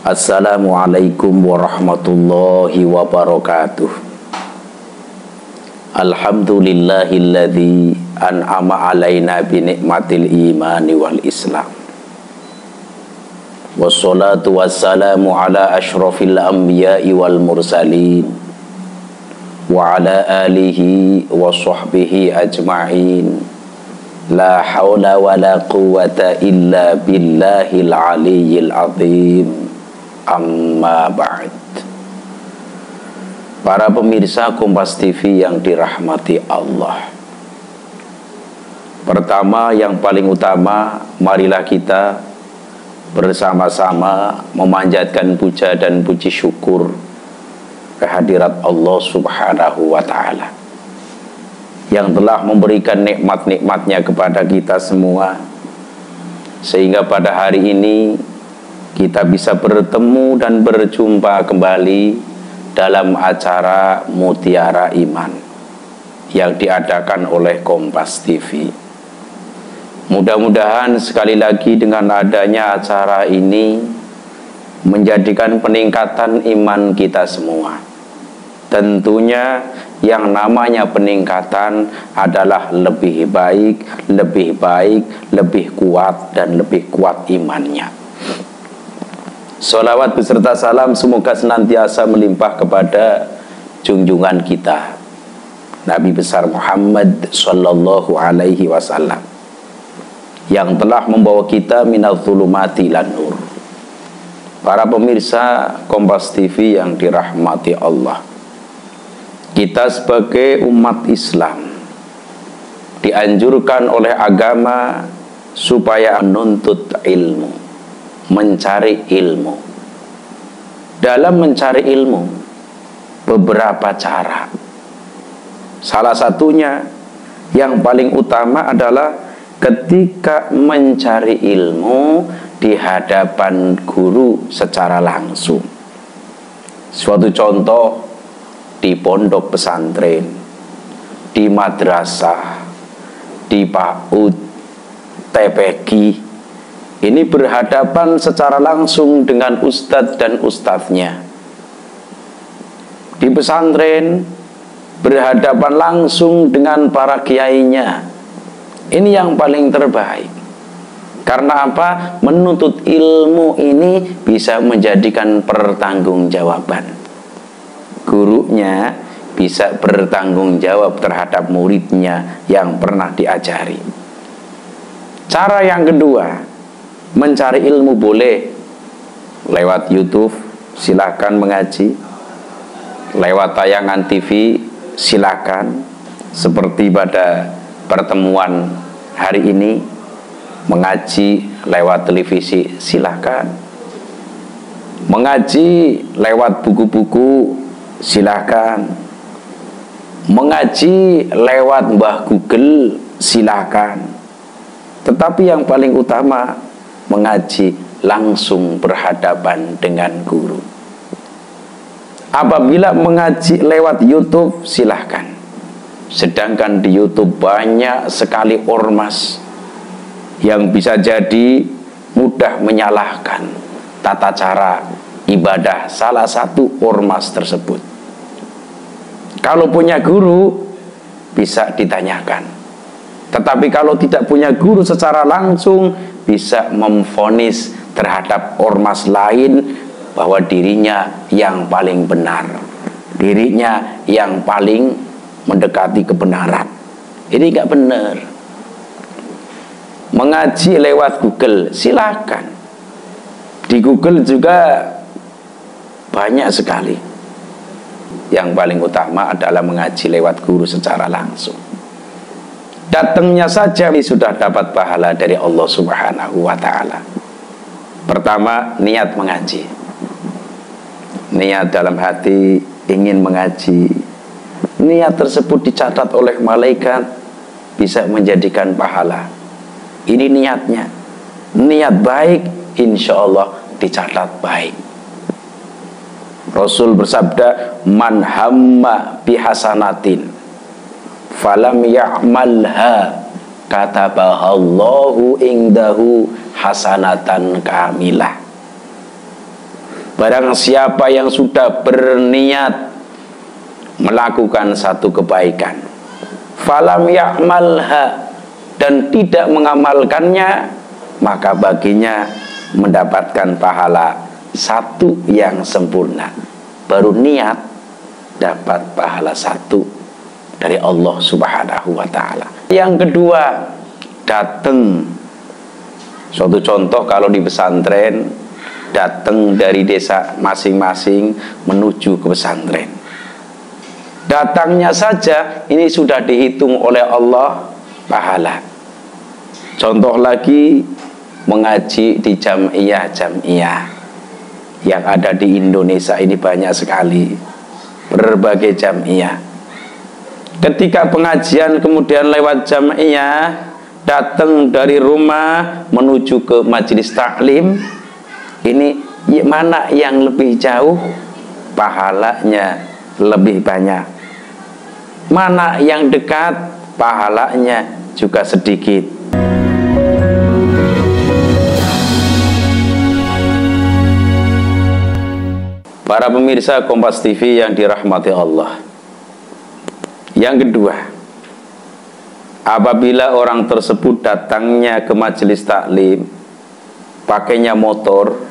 Assalamualaikum warahmatullahi wabarakatuh. Alhamdulillahilladzi an'ama alaina bi ni'matil imani wal islam. Wassalatu wassalamu ala asyrafil anbiya'i wal mursalin wa ala alihi wa sahbihi ajma'in. La hawla wa la quwwata illa billahil aliyyil azim. Amma ba'd. Para pemirsa Kompas TV yang dirahmati Allah, pertama yang paling utama, marilah kita bersama-sama memanjatkan puja dan puji syukur kehadirat Allah Subhanahu wa ta'ala yang telah memberikan nikmat-nikmatnya kepada kita semua, sehingga pada hari ini kita bisa bertemu dan berjumpa kembali dalam acara Mutiara Iman yang diadakan oleh Kompas TV. Mudah-mudahan sekali lagi dengan adanya acara ini menjadikan peningkatan iman kita semua. Tentunya yang namanya peningkatan adalah lebih baik, lebih kuat dan lebih kuat imannya. Salawat beserta salam semoga senantiasa melimpah kepada junjungan kita Nabi besar Muhammad sallallahu alaihi wasallam yang telah membawa kita minadz zulumati ilan nur. Para pemirsa Kompas TV yang dirahmati Allah, kita sebagai umat Islam dianjurkan oleh agama supaya menuntut ilmu, mencari ilmu. Dalam mencari ilmu beberapa cara. Salah satunya yang paling utama adalah ketika mencari ilmu di hadapan guru secara langsung. Suatu contoh di pondok pesantren, di madrasah, di PAUD, TPQ, ini berhadapan secara langsung dengan ustadz dan ustadznya. Di pesantren berhadapan langsung dengan para kiainya. Ini yang paling terbaik. Karena apa? Menuntut ilmu ini bisa menjadikan pertanggungjawaban. Gurunya bisa bertanggung jawab terhadap muridnya yang pernah diajari. Cara yang kedua, mencari ilmu boleh lewat YouTube, silakan mengaji. Lewat tayangan TV, silakan. Seperti pada pertemuan hari ini, mengaji lewat televisi, silakan. Mengaji lewat buku-buku, silakan. Mengaji lewat Mbah Google, silakan. Tetapi yang paling utama, mengaji langsung berhadapan dengan guru. Apabila mengaji lewat YouTube, silahkan. Sedangkan di YouTube banyak sekali ormas yang bisa jadi mudah menyalahkan tata cara ibadah salah satu ormas tersebut. Kalau punya guru bisa ditanyakan. Tetapi kalau tidak punya guru secara langsung, bisa memvonis terhadap ormas lain bahwa dirinya yang paling benar, dirinya yang paling mendekati kebenaran. Ini nggak benar. Mengaji lewat Google, silakan. Di Google juga banyak sekali. Yang paling utama adalah mengaji lewat guru secara langsung. Datangnya saja sudah dapat pahala dari Allah Subhanahu wa ta'ala. Pertama, niat mengaji. Niat dalam hati ingin mengaji. Niat tersebut dicatat oleh malaikat, bisa menjadikan pahala. Ini niatnya. Niat baik, insya Allah dicatat baik. Rasul bersabda, man hamma bihasanatin falam ya'malha katabahallahu indahu hasanatan kamilah. Barang siapa yang sudah berniat melakukan satu kebaikan, falam ya'malha, dan tidak mengamalkannya, maka baginya mendapatkan pahala satu yang sempurna. Baru niat dapat pahala satu dari Allah Subhanahu wa ta'ala. Yang kedua, datang. Suatu contoh, kalau di pesantren, datang dari desa masing-masing menuju ke pesantren. Datangnya saja ini sudah dihitung oleh Allah pahala. Contoh lagi, mengaji di jamiah yang ada di Indonesia ini banyak sekali, berbagai jamiah. Ketika pengajian kemudian lewat jamiah, datang dari rumah menuju ke majelis taklim, ini mana yang lebih jauh pahalanya lebih banyak, mana yang dekat pahalanya juga sedikit. Para pemirsa Kompas TV yang dirahmati Allah, yang kedua, apabila orang tersebut datangnya ke majelis taklim, pakainya motor,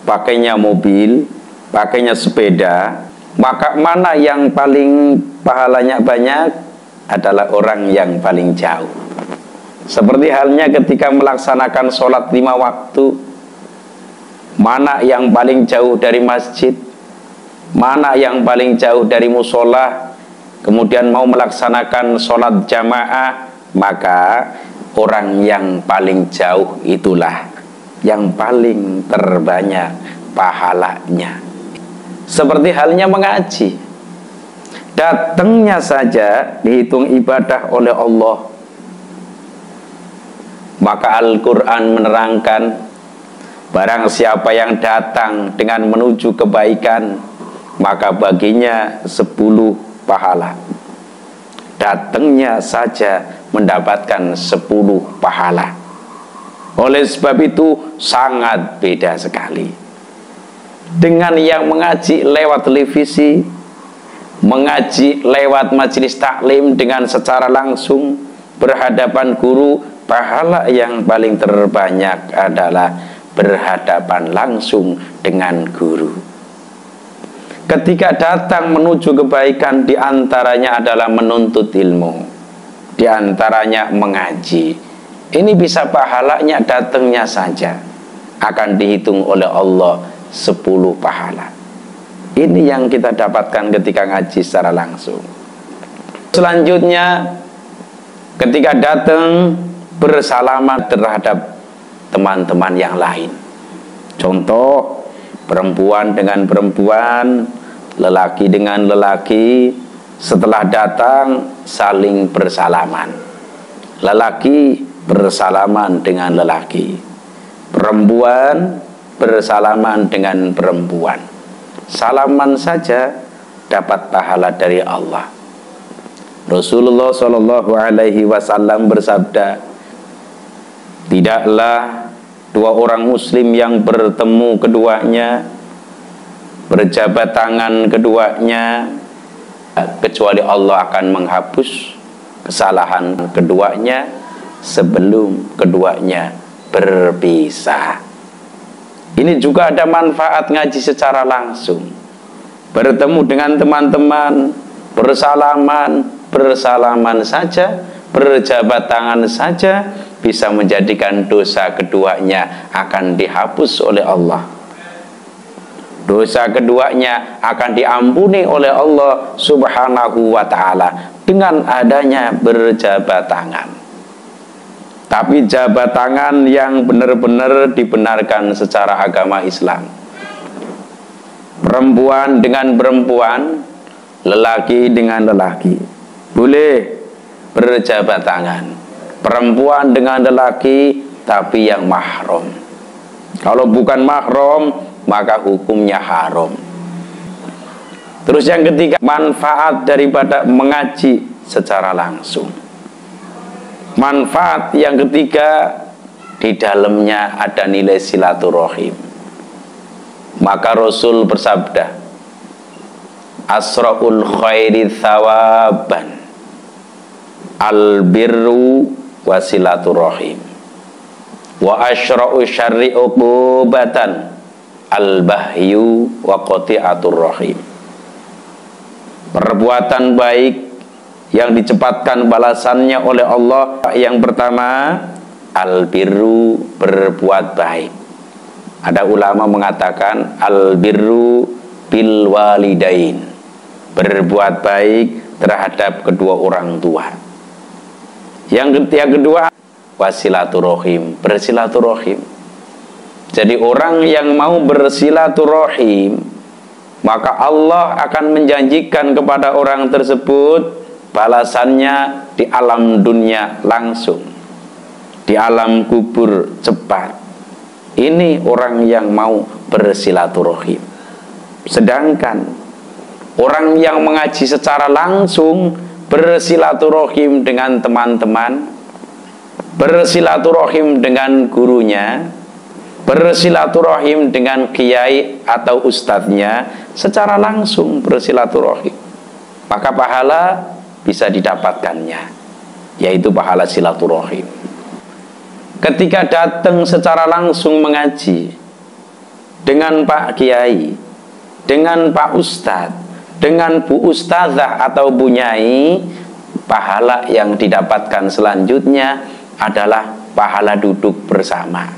pakainya mobil, pakainya sepeda, maka mana yang paling pahalanya banyak adalah orang yang paling jauh. Seperti halnya ketika melaksanakan sholat 5 waktu, mana yang paling jauh dari masjid, mana yang paling jauh dari musola, kemudian mau melaksanakan sholat jamaah, maka orang yang paling jauh itulah yang paling terbanyak pahalanya. Seperti halnya mengaji, datangnya saja dihitung ibadah oleh Allah. Maka Al-Quran menerangkan, barang siapa yang datang dengan menuju kebaikan, maka baginya 10 pahala. Datangnya saja mendapatkan 10 pahala. Oleh sebab itu sangat beda sekali dengan yang mengaji lewat televisi, mengaji lewat majelis taklim dengan secara langsung berhadapan guru. Pahala yang paling terbanyak adalah berhadapan langsung dengan guru. Ketika datang menuju kebaikan, diantaranya adalah menuntut ilmu, diantaranya mengaji. Ini bisa pahalanya datangnya saja akan dihitung oleh Allah 10 pahala. Ini yang kita dapatkan ketika ngaji secara langsung. Selanjutnya, ketika datang bersalaman terhadap teman-teman yang lain. Contoh, perempuan dengan perempuan, lelaki dengan lelaki, setelah datang saling bersalaman. Lelaki bersalaman dengan lelaki, perempuan bersalaman dengan perempuan. Salaman saja dapat pahala dari Allah. Rasulullah SAW bersabda, tidaklah dua orang muslim yang bertemu keduanya, berjabat tangan keduanya, kecuali Allah akan menghapus kesalahan keduanya sebelum keduanya berpisah. Ini juga ada manfaat ngaji secara langsung, bertemu dengan teman-teman, bersalaman saja, berjabat tangan saja, bisa menjadikan dosa keduanya akan dihapus oleh Allah. Dosa keduanya akan diampuni oleh Allah Subhanahu wa ta'ala dengan adanya berjabat tangan. Tapi jabat tangan yang benar-benar dibenarkan secara agama Islam. Perempuan dengan perempuan, lelaki dengan lelaki, boleh berjabat tangan. Perempuan dengan lelaki tapi yang mahram. Kalau bukan mahram, maka hukumnya haram. Terus yang ketiga, manfaat daripada mengaji secara langsung. Manfaat yang ketiga, di dalamnya ada nilai silaturahim. Maka Rasul bersabda, asra'ul khairi thawaban albirru wasilaturrahim wa asyra'u syarri uqubatan albahyu wa qati'atur rahim. Perbuatan baik yang dicepatkan balasannya oleh Allah, yang pertama albirru, berbuat baik. Ada ulama mengatakan albirru bil walidain, berbuat baik terhadap kedua orang tua. Yang kedua wasilaturrahim, bersilaturahim. Jadi orang yang mau bersilaturahim, maka Allah akan menjanjikan kepada orang tersebut balasannya di alam dunia langsung, di alam kubur cepat. Ini orang yang mau bersilaturahim. Sedangkan orang yang mengaji secara langsung, bersilaturahim dengan teman-teman, bersilaturahim dengan gurunya, bersilaturahim dengan kiai atau ustadznya secara langsung bersilaturahim, maka pahala bisa didapatkannya, yaitu pahala silaturahim. Ketika datang secara langsung mengaji dengan Pak Kiai, dengan Pak Ustadz, dengan Bu Ustazah atau Bu Nyai, pahala yang didapatkan selanjutnya adalah pahala duduk bersama.